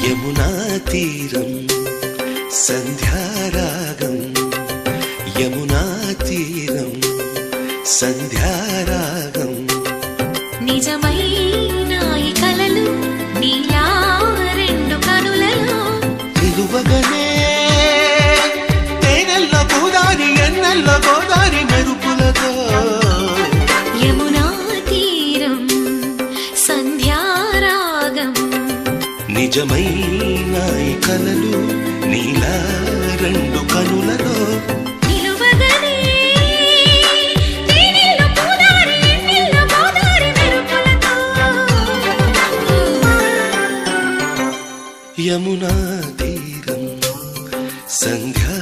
యమునా తీరం సంధ్యారాగం యమునా తీరం సంధ్యారాగం నిజమైన ఈ కలలు నీలా రెండు కనులలో నిలువగనే తేనెల్లో గోదారి ఎన్నెల్లో గోదారి మెరుపులతో యమునా తీరం సంధ్యారాగం నిజమైన ఈ కలలు నీలా రెండు కనులలో నిలువగనే తేనెల్లో గోదారి ఎన్నెల్లో గోదారి మెరుపులతో యమునా తీరం సంధ్యా